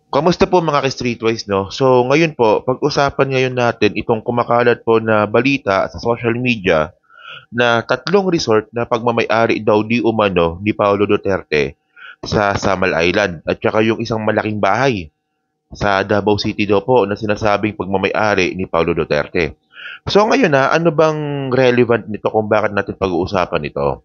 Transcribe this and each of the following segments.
Kamusta po mga ka-Streetwise, no? So, ngayon po, pag-usapan ngayon natin itong kumakalat po na balita sa social media na tatlong resort na pagmamay-ari daw di umano ni Paolo Duterte sa Samal Island at saka yung isang malaking bahay sa Davao City daw po na sinasabing pagmamay-ari ni Paolo Duterte. So ngayon na, ano bang relevant nito kung bakit natin pag-uusapan ito?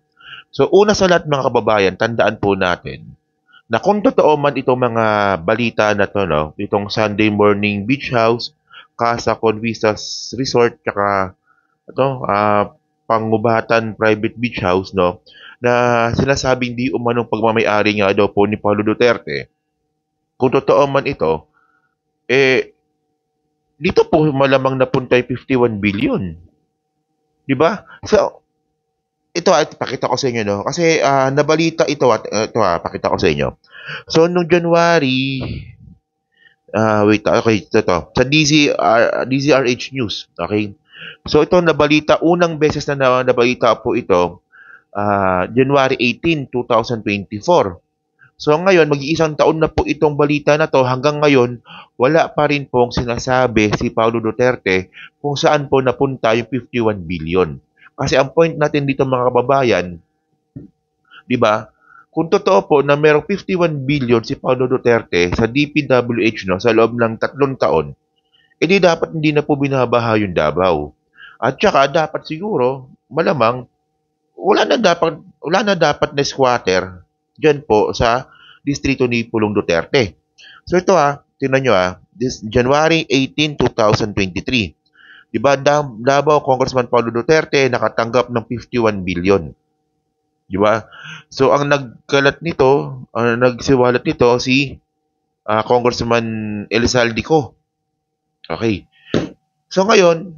So una sa lahat mga kababayan, tandaan po natin na kung totoo man itong mga balita na to, no, itong Sunday Morning Beach House, Casa Convistas Resort, tsaka ito, Pangubatan Private Beach House, no, na sinasabing di umanong pagmamayari nga daw po ni Paulo Duterte. Kung totoo man ito, eh, dito po malamang napunta yung 51 billion. Di ba? So, ito, pakita ko sa inyo, no? Kasi nabalita ito, pakita ko sa inyo. So, nung January, wait, okay, ito to. Sa DZRH News, okay? So, ito nabalita, unang beses na nabalita po ito, January 18, 2024. So, ngayon, mag-iisang taon na po itong balita na to. Hanggang ngayon, wala pa rin pong sinasabi si Paulo Duterte kung saan po napunta yung 51 billion. Kasi ang point natin dito mga kababayan, di ba? Kung totoo po na merong 51 billion si Paulo Duterte sa DPWH, no, sa loob ng 3 taon, edi dapat hindi na po binabaha yung Davao. At saka dapat siguro, malamang, wala na dapat na squatter dyan po sa distrito ni Pulong Duterte. So ito tingnan nyo this January 18, 2023. Diba, Davao Congressman Paulo Duterte nakatanggap ng 51 billion. Diba? So ang nagsiwalat nito si Congressman Elizalde. Okay. So ngayon,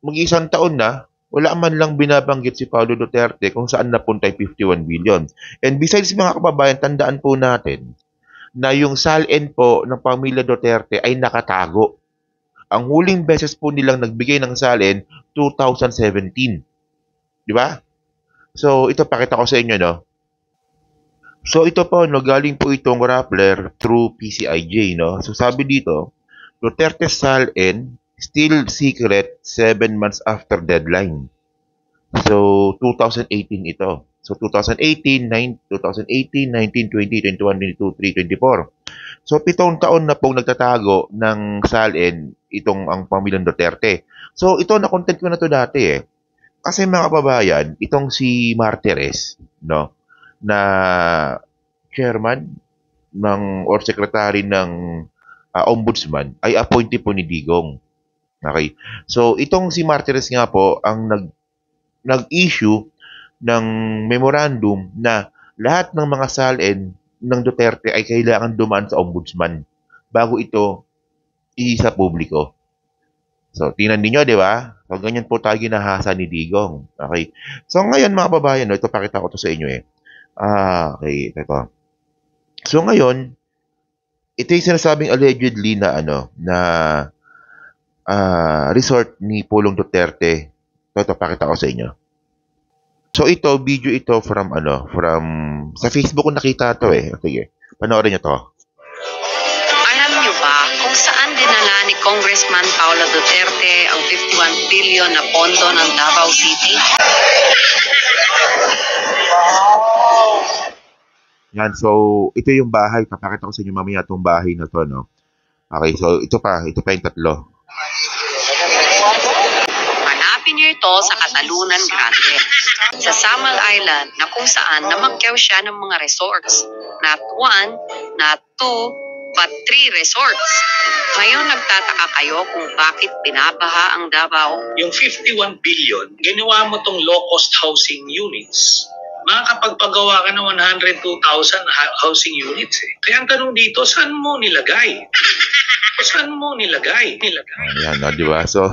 mag-isang taon na, wala man lang binabanggit si Paulo Duterte kung saan napunta yung 51 billion. And besides mga kababayan, tandaan po natin na yung SALN po ng pamilya Duterte ay nakatago. Ang huling beses po nilang nagbigay ng SALN, 2017. Di ba? So, ito pakita ko sa inyo, no? So, ito po, no, galing po itong Rappler through PCIJ, no? So, sabi dito, Duterte SALN still secret 7 months after deadline. So, 2018 ito. So, 2018, 19, 20, 21, 22, 23, 24. So, 7 taon na pong nagtatago ng SALN itong ang pamilyang Duterte. So, ito na-content ko na to dati Kasi mga kababayan, itong si Martires, no, na chairman or secretary ng ombudsman ay appointee po ni Digong. Okay. So, itong si Martires nga po ang nag-issue ng memorandum na lahat ng mga SALN ng Duterte ay kailangan dumaan sa ombudsman bago ito sa publiko. So, tingnan niyo, di ba? So, ganyan po tayo ginahasa ni Digong. Okay. So, ngayon mga babayan, ito pakita ko to sa inyo okay, ito. So, ngayon, ito yung sinasabing allegedly na resort ni Pulong Duterte. Ito pakita ko sa inyo. So ito, video ito from sa Facebook ko nakita to Sige, panoorin niyo to. Alam niyo ba kung saan dinala ni Congressman Paolo Duterte ang 51 billion na pondo ng Davao City? Yan, so ito yung bahay. Papakita ko sa inyo mamaya itong bahay na to, no? Okay, so ito pa yung tatlo. Hanapin niyo ito sa Katalunan Grande, sa Samal Island na kung saan namangkyaw siya ng mga resorts. Not 1, not 2, but 3 resorts. Ngayon nagtataka kayo kung bakit binabaha ang Davao. Yung 51 billion, ginawa mo tong low-cost housing units. Makakapagpagawa ka ng 102,000 housing units Kaya ang tanong dito, saan mo nilagay? Saan mo nilagay? Ayan, no, di ba? So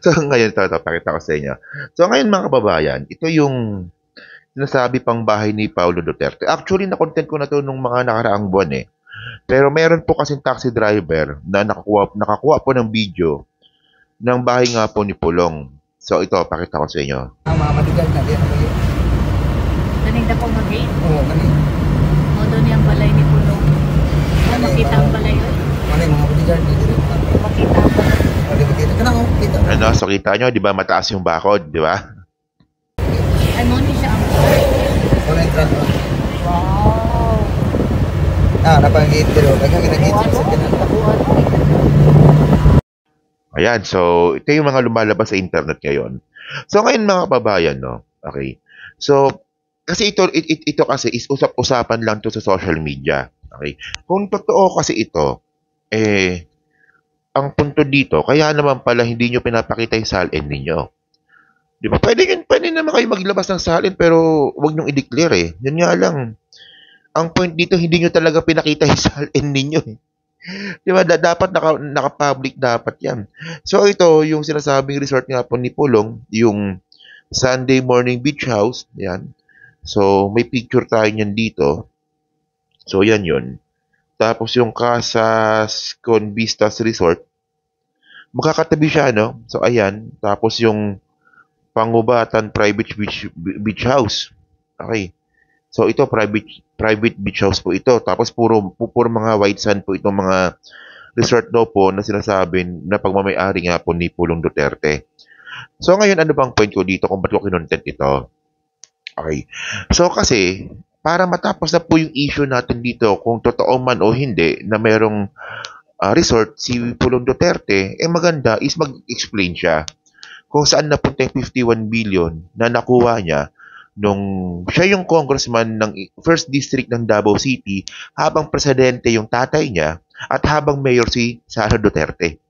ngayon, ito, pakita ko sa inyo. So ngayon mga kababayan, ito yung sinasabi pang bahay ni Paulo Duterte. Actually, na-content ko na to nung mga nakaraang buwan Pero meron po kasing taxi driver na nakakuha po ng video ng bahay nga po ni Pulong. So ito, pakita ko sa inyo. Ang mga matigal na din ako yun. Ganing na po mag-gate. Oo, ganun. O doon yung balay ni Pulong. Ano kita nyo, di ba, mataas yung bakod, di ba? Ano ni siya ang Wala yung trans. wow. Napangit pero nagkakagit sa tinanong. Ayan, so ito yung mga lumalabas sa internet ngayon. So ngayon mga kababayan, no? Okay. So, kasi ito kasi is usap-usapan lang to sa social media. Okay. Kung totoo kasi ito, ang punto dito, kaya naman pala hindi nyo pinapakita yung salin ninyo. Di ba? Pwede naman kayo maglabas ng salin pero wag nyong i-declare eh. Yun nga lang. Ang point dito, hindi nyo talaga pinakita yung salin ninyo eh. Di ba? Dapat naka-public dapat yan. So ito, yung sinasabing resort nga po ni Pulong, yung Sunday Morning Beach House, yan. So may picture tayo niyan dito. So yan yun. Tapos yung Casas Con Vistas Resort, magkakatabi siya, no? So ayan. Tapos yung Pangubatan Private Beach House. Okay. So ito private beach house po ito. Tapos puro mga white sand po itong mga resort daw po na sinasabi na pagmamay-ari nga po ni Pulong Duterte. So ngayon ano bang point ko dito kung ba't ko kinontent ito? Okay. So kasi para matapos na po yung issue natin dito kung totoo man o hindi na merong resort si Pulong Duterte, maganda is mag-explain siya kung saan napunta yung 51 billion na nakuha niya nung siya yung congressman ng 1st District ng Davao City habang presidente yung tatay niya at habang mayor si Sara Duterte.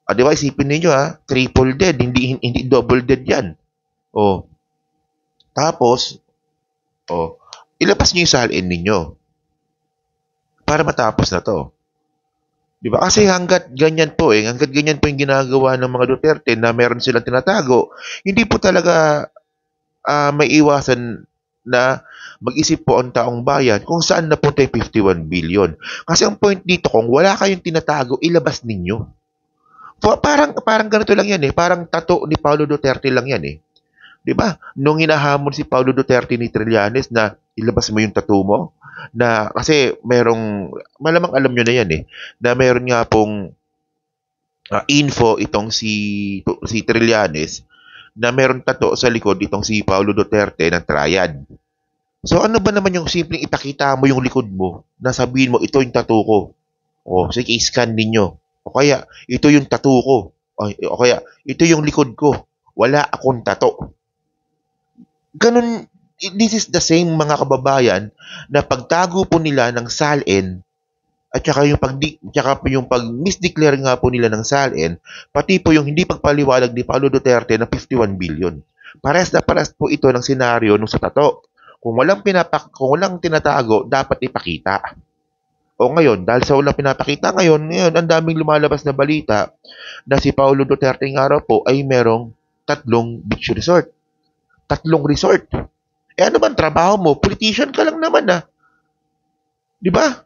Di ba, isipin ninyo triple dead, hindi double dead yan. Tapos, ilabas niyo yung salin ninyo para matapos na to. Di ba? Kasi hanggat ganyan po yung ginagawa ng mga Duterte na meron silang tinatago, hindi po talaga may iwasan na mag-isip po ang taong bayan kung saan napunta yung 51 billion. Kasi ang point dito, kung wala kayong tinatago, ilabas ninyo. Parang ganito lang yan Parang tato ni Paulo Duterte lang yan Di ba? Nung hinahamon si Paulo Duterte ni Trillanes na ilabas mo yung tattoo mo, na kasi malamang alam nyo na yan na meron nga pong info itong si Trillanes na meron tattoo sa likod itong si Paulo Duterte ng triad. So ano ba naman yung simpleng ipakita mo yung likod mo na sabihin mo ito yung tattoo ko. Sige, scan ninyo. O kaya ito yung tattoo ko. O kaya ito yung likod ko. Wala akong tattoo. Ganun, this is the same mga kababayan na pagtago po nila ng salin at saka yung pag-misdeclare nga po nila ng salin, pati po yung hindi pagpaliwalag ni Paulo Duterte na 51 billion. Parehas na parehas po ito ng senaryo nung sa tato. Kung walang tinatago, dapat ipakita. Ngayon, dahil sa walang pinapakita ngayon, ang daming lumalabas na balita na si Paulo Duterte nga raw po ay merong 3 beach resort. 3 resort. Ano bang trabaho mo? Politician ka lang naman Di ba?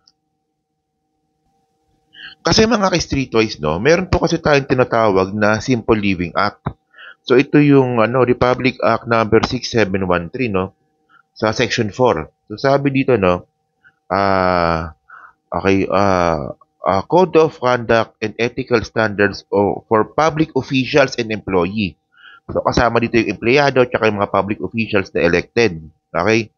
Kasi mga ka-streetwise, meron po kasi tayong tinatawag na Simple Living Act. So ito yung Republic Act number 6713 sa section 4. So sabi dito Code of Conduct and Ethical Standards for Public Officials and Employee. So kasama dito yung empleyado at yung mga public officials na elected. Okay?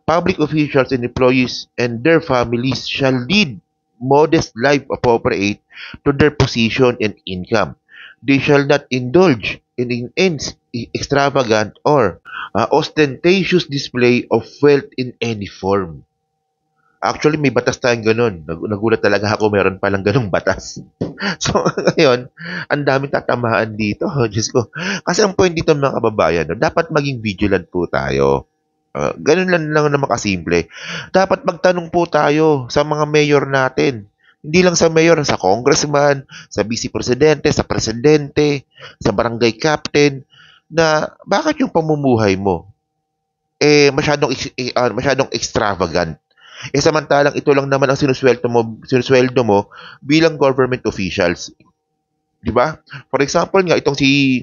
Public officials and employees and their families shall lead modest life appropriate to their position and income. They shall not indulge in extravagant or ostentatious display of wealth in any form. Actually, may batas tayong ganun. Nagulat talaga ako, meron palang ganung batas. So, ngayon, ang daming tatamaan dito. Diyos ko. Kasi ang point dito mga kababayan, dapat maging vigilant po tayo. Ganun lang naman kasimple. Dapat magtanong po tayo sa mga mayor natin. Hindi lang sa mayor, sa congressman, sa vice presidente, sa presidente, sa barangay captain, na bakit yung pamumuhay mo masyadong extravagant. Samantalang ito lang naman ang sinusweldo mo bilang government officials. Di ba? For example nga, itong si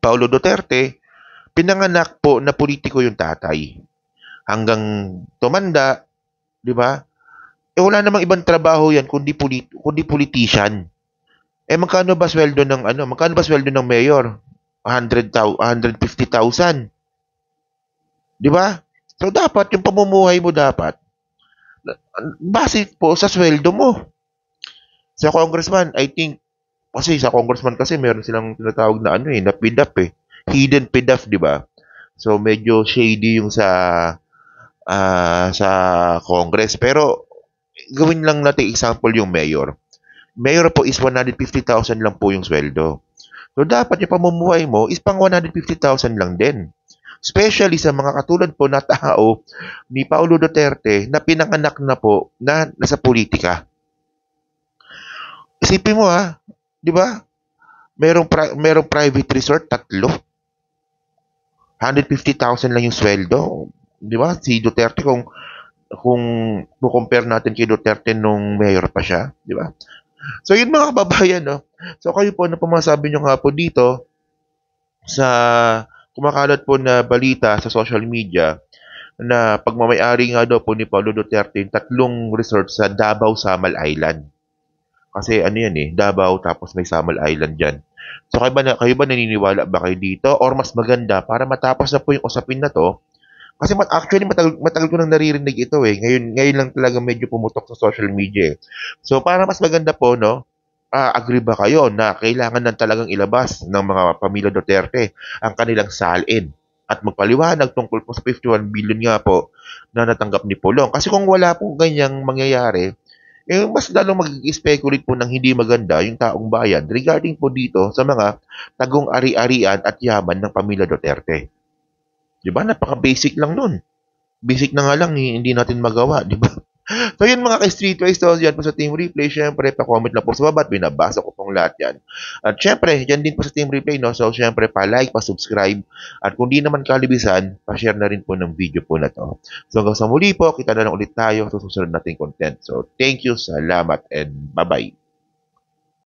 Paulo Duterte, pinanganak po na politiko yung tatay. Hanggang tumanda, di ba? Wala namang ibang trabaho yan kundi politician. Magkano ba sweldo ng magkano ba sweldo ng mayor? 150,000, 'di ba? So dapat yung pamumuhay mo dapat base po sa sweldo mo. Sa congressman, I think kasi sa congressman kasi meron silang tinatawag na na PDAP eh. Hidden PDAP, 'di ba? So medyo shady yung sa Congress. Pero gawin lang natin example yung mayor. Mayor po is 150,000 lang po yung sweldo. So dapat yung pamumuhay mo is pang 150,000 lang din. Especially sa mga katulad po na tao ni Paulo Duterte na pinanganak na po na nasa politika. Isipin mo 'di ba? Merong private resort, 3. 150,000 lang yung sweldo. 'Di ba? Si Duterte kung compare natin kay Duterte nung mayor pa siya, 'di ba? So yun mga kababayan, no. So kayo po ano po masabi niyo nga po dito sa kumakalat po na balita sa social media na pagmamay-ari nga daw po ni Paulo Duterte yung 3 resort sa Davao Samal Island. Kasi ano yan Davao tapos may Samal Island diyan. So kayo ba naniniwala ba kayo dito or mas maganda para matapos na po yung usapin na to? Kasi actually matagal ko nang naririnig ito eh. Ngayon lang talaga medyo pumutok sa social media eh. So para mas maganda po no, agree ba kayo na kailangan nang talagang ilabas ng mga pamilya Duterte ang kanilang salin at magpaliwanag tungkol po sa 51 billion nga po na natanggap ni Pulong? Kasi kung wala pong ganyang mangyayari, mas lalong mag-speculate po ng hindi maganda yung taong bayan regarding po dito sa mga tagong ari-arian at yaman ng pamilya Duterte. 'Di ba? Napaka-basic lang nun. Basic na nga lang hindi natin magawa, 'di ba? So yun mga ka-streetwise, so yan po sa Team Replay. Syempre, pa-comment lang po sa baba at binabasa ko pong lahat yan. At syempre, yan din po sa Team Replay, no? So syempre, pa-like, pa-subscribe. At kung di naman kalibisan, pa-share na rin po ng video po na to. So hanggang sa muli po, kita na lang ulit tayo sa susunod nating content. So thank you, salamat, and bye-bye.